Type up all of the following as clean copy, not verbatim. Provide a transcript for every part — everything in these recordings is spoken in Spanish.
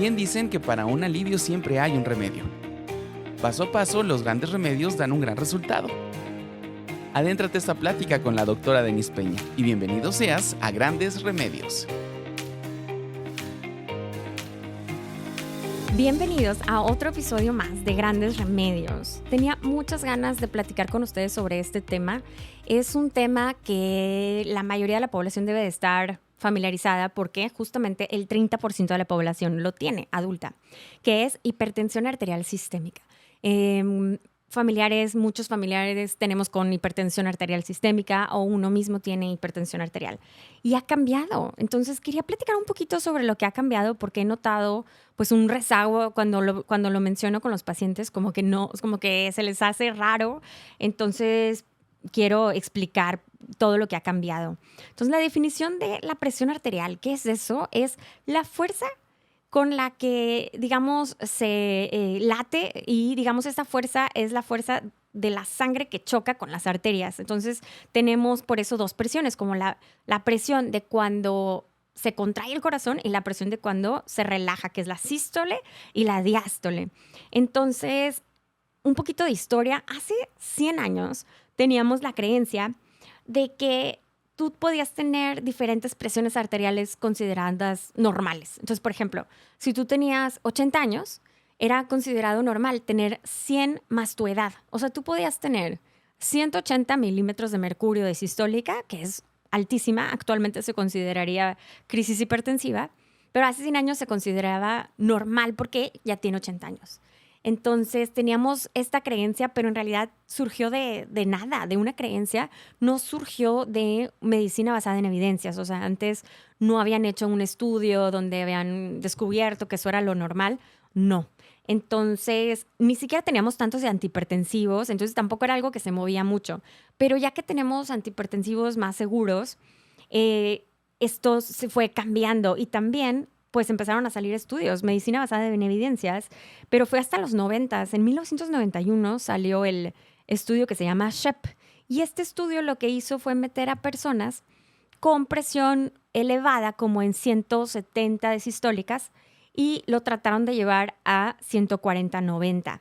Bien dicen que para un alivio siempre hay un remedio. Paso a paso, los grandes remedios dan un gran resultado. Adéntrate a esta plática con la doctora Denise Peña y bienvenido seas a Grandes Remedios. Bienvenidos a otro episodio más de Grandes Remedios. Tenía muchas ganas de platicar con ustedes sobre este tema. Es un tema que la mayoría de la población debe de estar familiarizada porque justamente el 30% de la población lo tiene, adulta, que es hipertensión arterial sistémica. Muchos familiares tenemos con hipertensión arterial sistémica o uno mismo tiene hipertensión arterial. Y ha cambiado. Entonces quería platicar un poquito sobre lo que ha cambiado porque he notado pues un rezago cuando lo menciono con los pacientes, como que se les hace raro. Entonces quiero explicar todo lo que ha cambiado. Entonces la definición de la presión arterial, ¿qué es eso? Es la fuerza con la que, digamos, se late y, digamos, esta fuerza es la fuerza de la sangre que choca con las arterias. Entonces, tenemos por eso dos presiones, como la presión de cuando se contrae el corazón y la presión de cuando se relaja, que es la sístole y la diástole. Entonces, un poquito de historia. Hace 100 años teníamos la creencia de que tú podías tener diferentes presiones arteriales consideradas normales. Entonces, por ejemplo, si tú tenías 80 años, era considerado normal tener 100 más tu edad. O sea, tú podías tener 180 milímetros de mercurio de sistólica, que es altísima, actualmente se consideraría crisis hipertensiva, pero hace 100 años se consideraba normal porque ya tiene 80 años. Entonces teníamos esta creencia, pero en realidad surgió de nada, de una creencia, no surgió de medicina basada en evidencias. O sea, antes no habían hecho un estudio donde habían descubierto que eso era lo normal, no. Entonces, ni siquiera teníamos tantos de antihipertensivos, entonces tampoco era algo que se movía mucho. Pero ya que tenemos antihipertensivos más seguros, esto se fue cambiando y también pues empezaron a salir estudios, medicina basada en evidencias, pero fue hasta los 90. En 1991 salió el estudio que se llama SHEP. Y este estudio lo que hizo fue meter a personas con presión elevada, como en 170 de sistólicas, y lo trataron de llevar a 140-90.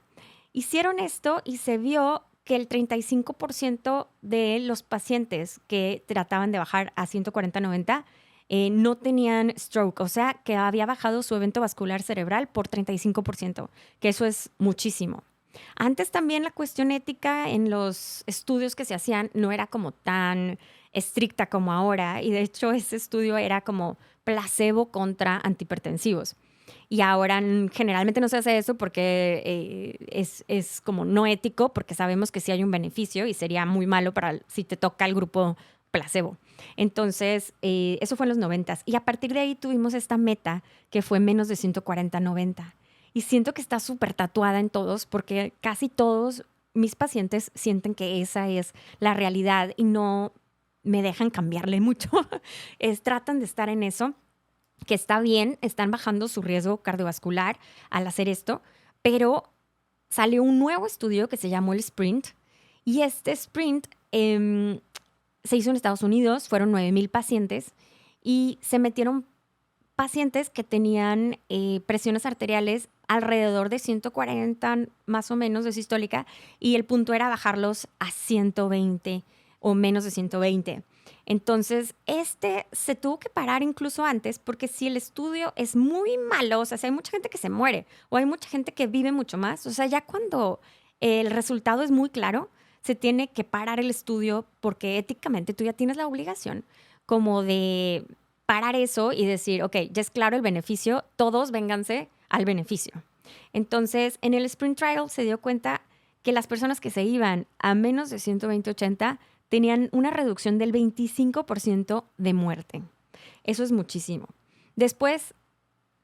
Hicieron esto y se vio que el 35% de los pacientes que trataban de bajar a 140-90 no tenían stroke, o sea, que había bajado su evento vascular cerebral por 35%, que eso es muchísimo. Antes también la cuestión ética en los estudios que se hacían no era como tan estricta como ahora, y de hecho ese estudio era como placebo contra antihipertensivos. Y ahora generalmente no se hace eso porque es como no ético, porque sabemos que sí hay un beneficio y sería muy malo si te toca el grupo placebo. Entonces, eso fue en los 90s. Y a partir de ahí tuvimos esta meta que fue menos de 140-90. Y siento que está súper tatuada en todos porque casi todos mis pacientes sienten que esa es la realidad y no me dejan cambiarle mucho. Tratan de estar en eso, que está bien, están bajando su riesgo cardiovascular al hacer esto, pero salió un nuevo estudio que se llamó el SPRINT y este SPRINT se hizo en Estados Unidos, fueron 9,000 pacientes y se metieron pacientes que tenían presiones arteriales alrededor de 140 más o menos de sistólica y el punto era bajarlos a 120 o menos de 120. Entonces, se tuvo que parar incluso antes porque si el estudio es muy malo, o sea, si hay mucha gente que se muere o hay mucha gente que vive mucho más, o sea, ya cuando el resultado es muy claro, se tiene que parar el estudio porque éticamente tú ya tienes la obligación como de parar eso y decir, ok, ya es claro el beneficio, todos vénganse al beneficio. Entonces, en el Sprint Trial se dio cuenta que las personas que se iban a menos de 120-80 tenían una reducción del 25% de muerte. Eso es muchísimo. Después,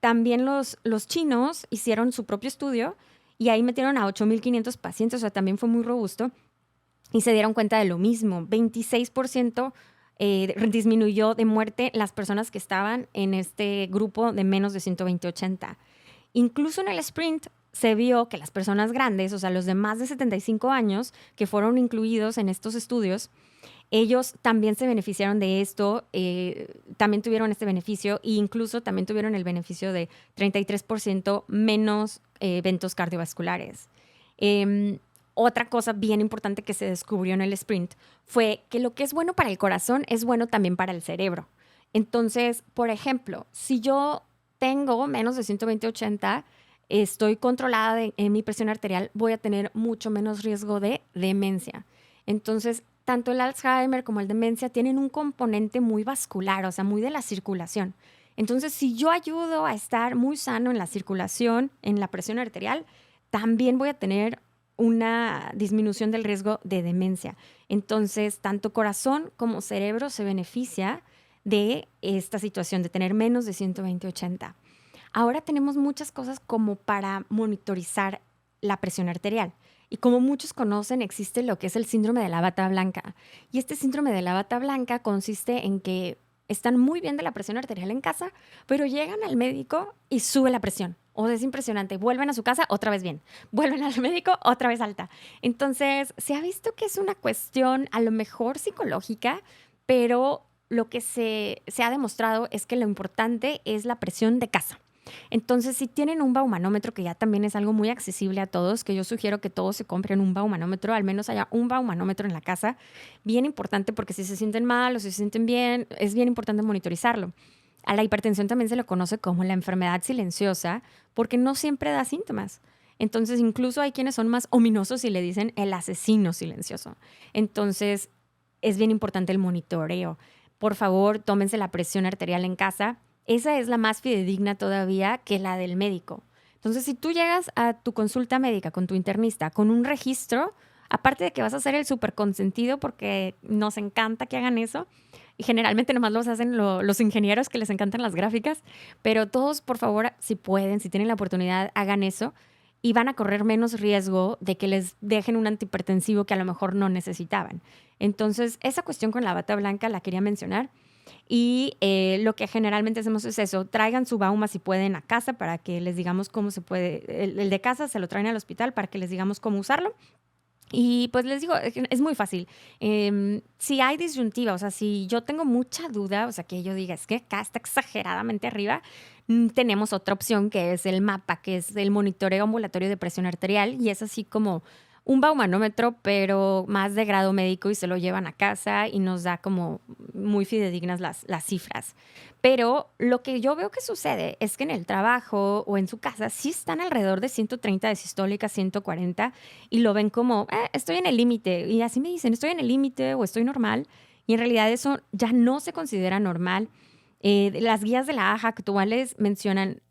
también los chinos hicieron su propio estudio y ahí metieron a 8,500 pacientes, o sea, también fue muy robusto. Y se dieron cuenta de lo mismo, 26% disminuyó de muerte las personas que estaban en este grupo de menos de 120-80. Incluso en el sprint se vio que las personas grandes, o sea, los de más de 75 años que fueron incluidos en estos estudios, Ellos también se beneficiaron de esto, también tuvieron este beneficio e incluso también tuvieron el beneficio de 33% menos eventos cardiovasculares. Otra cosa bien importante que se descubrió en el sprint fue que lo que es bueno para el corazón es bueno también para el cerebro. Entonces, por ejemplo, si yo tengo menos de 120/80, estoy controlada en mi presión arterial, voy a tener mucho menos riesgo de demencia. Entonces, tanto el Alzheimer como el demencia tienen un componente muy vascular, o sea, muy de la circulación. Entonces, si yo ayudo a estar muy sano en la circulación, en la presión arterial, también voy a tener una disminución del riesgo de demencia. Entonces, tanto corazón como cerebro se beneficia de esta situación de tener menos de 120/80. Ahora tenemos muchas cosas como para monitorizar la presión arterial. Y como muchos conocen, existe lo que es el síndrome de la bata blanca. Y este síndrome de la bata blanca consiste en que están muy bien de la presión arterial en casa, pero llegan al médico y sube la presión. O sea, es impresionante. Vuelven a su casa, otra vez bien. Vuelven al médico, otra vez alta. Entonces, se ha visto que es una cuestión a lo mejor psicológica, pero lo que se ha demostrado es que lo importante es la presión de casa. Entonces, si tienen un baumanómetro, que ya también es algo muy accesible a todos, que yo sugiero que todos se compren un baumanómetro, al menos haya un baumanómetro en la casa, bien importante porque si se sienten mal o si se sienten bien, es bien importante monitorizarlo. A la hipertensión también se lo conoce como la enfermedad silenciosa porque no siempre da síntomas. Entonces, incluso hay quienes son más ominosos y le dicen el asesino silencioso. Entonces, es bien importante el monitoreo. Por favor, tómense la presión arterial en casa. Esa es la más fidedigna todavía que la del médico. Entonces, si tú llegas a tu consulta médica con tu internista con un registro, aparte de que vas a hacer el súper consentido porque nos encanta que hagan eso, y generalmente nomás los hacen los ingenieros que les encantan las gráficas, pero todos, por favor, si pueden, si tienen la oportunidad, hagan eso y van a correr menos riesgo de que les dejen un antihipertensivo que a lo mejor no necesitaban. Entonces, esa cuestión con la bata blanca la quería mencionar. Y lo que generalmente hacemos es eso, traigan su bauma si pueden a casa para que les digamos cómo se puede, el de casa se lo traen al hospital para que les digamos cómo usarlo. Y pues les digo, es muy fácil. Si hay disyuntiva, o sea, si yo tengo mucha duda, o sea, que yo diga, es que acá está exageradamente arriba, tenemos otra opción que es el MAPA, que es el monitoreo ambulatorio de presión arterial, y es así como un baumanómetro, pero más de grado médico y se lo llevan a casa y nos da como muy fidedignas las cifras. Pero lo que yo veo que sucede es que en el trabajo o en su casa sí están alrededor de 130 de sistólica, 140 y lo ven como, estoy en el límite. Y así me dicen, estoy en el límite o estoy normal. Y en realidad eso ya no se considera normal. Las guías de la AHA actuales mencionan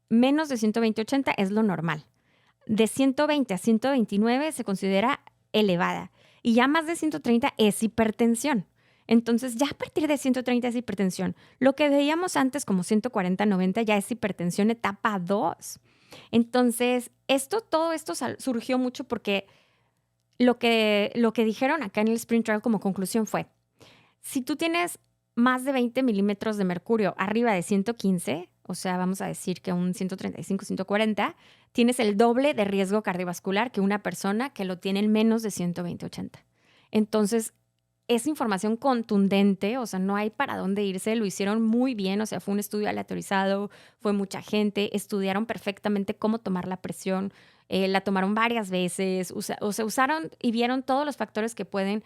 menos de 120/80 es lo normal. De 120 a 129 se considera elevada y ya más de 130 es hipertensión. Entonces, ya a partir de 130 es hipertensión. Lo que veíamos antes como 140-90 ya es hipertensión etapa 2. Entonces, todo esto surgió mucho porque lo que dijeron acá en el Sprint Trial como conclusión fue, si tú tienes más de 20 milímetros de mercurio arriba de 115, o sea, vamos a decir que un 135, 140, tienes el doble de riesgo cardiovascular que una persona que lo tiene en menos de 120/80. Entonces, es información contundente, o sea, no hay para dónde irse, lo hicieron muy bien, o sea, fue un estudio aleatorizado, fue mucha gente, estudiaron perfectamente cómo tomar la presión, la tomaron varias veces, usaron y vieron todos los factores que pueden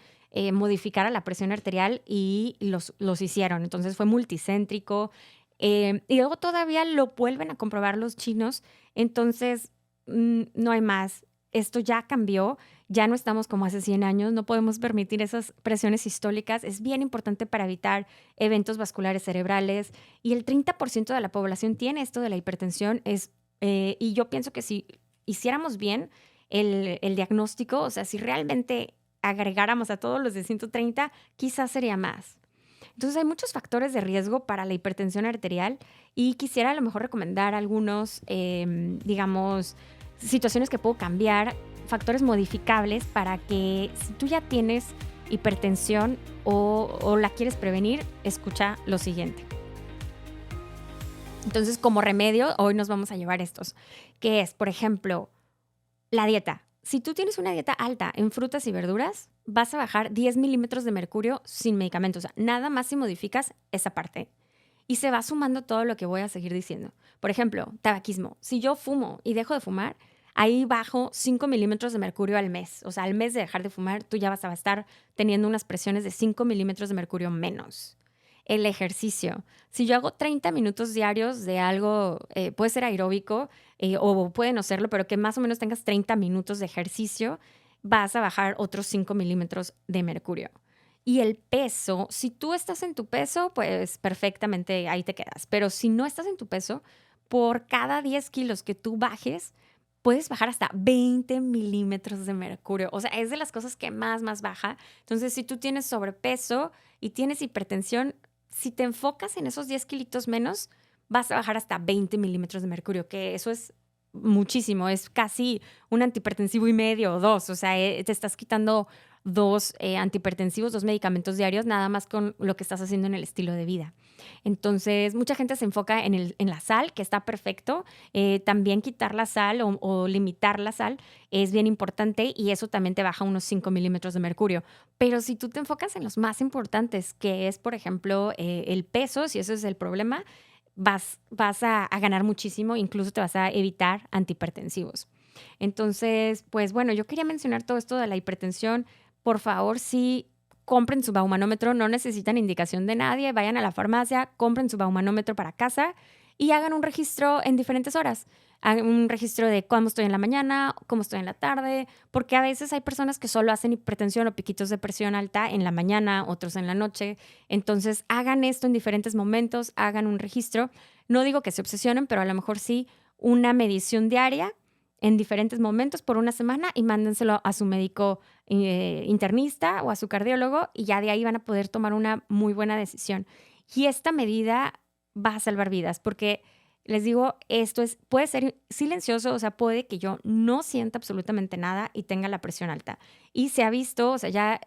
modificar a la presión arterial y los hicieron. Entonces fue multicéntrico y luego todavía lo vuelven a comprobar los chinos. Entonces no hay más. Esto ya cambió, ya no estamos como hace 100 años, no podemos permitir esas presiones sistólicas. Es bien importante para evitar eventos vasculares cerebrales y el 30% de la población tiene esto de la hipertensión. Y yo pienso que si hiciéramos bien el diagnóstico, o sea, si realmente agregáramos a todos los de 130, quizás sería más. Entonces hay muchos factores de riesgo para la hipertensión arterial y quisiera a lo mejor recomendar algunos, digamos, situaciones que puedo cambiar, factores modificables para que si tú ya tienes hipertensión o la quieres prevenir, escucha lo siguiente. Entonces, como remedio, hoy nos vamos a llevar estos, que es, por ejemplo, la dieta. Si tú tienes una dieta alta en frutas y verduras, vas a bajar 10 milímetros de mercurio sin medicamentos. O sea, nada más si modificas esa parte. Y se va sumando todo lo que voy a seguir diciendo. Por ejemplo, tabaquismo. Si yo fumo y dejo de fumar, ahí bajo 5 milímetros de mercurio al mes. O sea, al mes de dejar de fumar, tú ya vas a estar teniendo unas presiones de 5 milímetros de mercurio menos. El ejercicio. Si yo hago 30 minutos diarios de algo, puede ser aeróbico o puede no serlo, pero que más o menos tengas 30 minutos de ejercicio, vas a bajar otros 5 milímetros de mercurio. Y el peso, si tú estás en tu peso, pues perfectamente ahí te quedas. Pero si no estás en tu peso, por cada 10 kilos que tú bajes, puedes bajar hasta 20 milímetros de mercurio. O sea, es de las cosas que más baja. Entonces, si tú tienes sobrepeso y tienes hipertensión, si te enfocas en esos 10 kilitos menos, vas a bajar hasta 20 milímetros de mercurio, que eso es muchísimo. Es casi un antihipertensivo y medio o 2. O sea, te estás quitando 2 antihipertensivos, 2 medicamentos diarios, nada más con lo que estás haciendo en el estilo de vida. Entonces, mucha gente se enfoca en la sal, que está perfecto. También quitar la sal o limitar la sal es bien importante y eso también te baja unos 5 milímetros de mercurio. Pero si tú te enfocas en los más importantes, que es, por ejemplo, el peso, si ese es el problema, vas a ganar muchísimo, incluso te vas a evitar antihipertensivos. Entonces, pues bueno, yo quería mencionar todo esto de la hipertensión. Por favor, sí, compren su baumanómetro, no necesitan indicación de nadie, vayan a la farmacia, compren su baumanómetro para casa y hagan un registro en diferentes horas. Hagan un registro de cómo estoy en la mañana, cómo estoy en la tarde, porque a veces hay personas que solo hacen hipertensión o piquitos de presión alta en la mañana, otros en la noche. Entonces, hagan esto en diferentes momentos, hagan un registro. No digo que se obsesionen, pero a lo mejor sí una medición diaria en diferentes momentos por una semana y mándenselo a su médico internista o a su cardiólogo y ya de ahí van a poder tomar una muy buena decisión. Y esta medida va a salvar vidas porque, les digo, puede ser silencioso, o sea, puede que yo no sienta absolutamente nada y tenga la presión alta. Y se ha visto, o sea, ya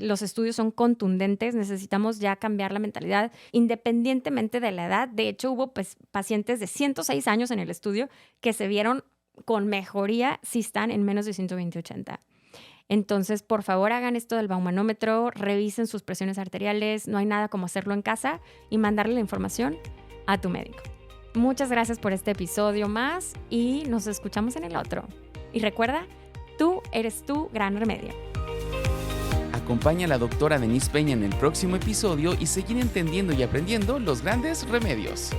los estudios son contundentes, necesitamos ya cambiar la mentalidad independientemente de la edad. De hecho, hubo pacientes de 106 años en el estudio que se vieron con mejoría si están en menos de 120/80. Entonces, por favor, hagan esto del baumanómetro, revisen sus presiones arteriales, no hay nada como hacerlo en casa y mandarle la información a tu médico. Muchas gracias por este episodio más y nos escuchamos en el otro. Y recuerda, tú eres tu gran remedio. Acompaña a la doctora Denise Peña en el próximo episodio y seguir entendiendo y aprendiendo los grandes remedios.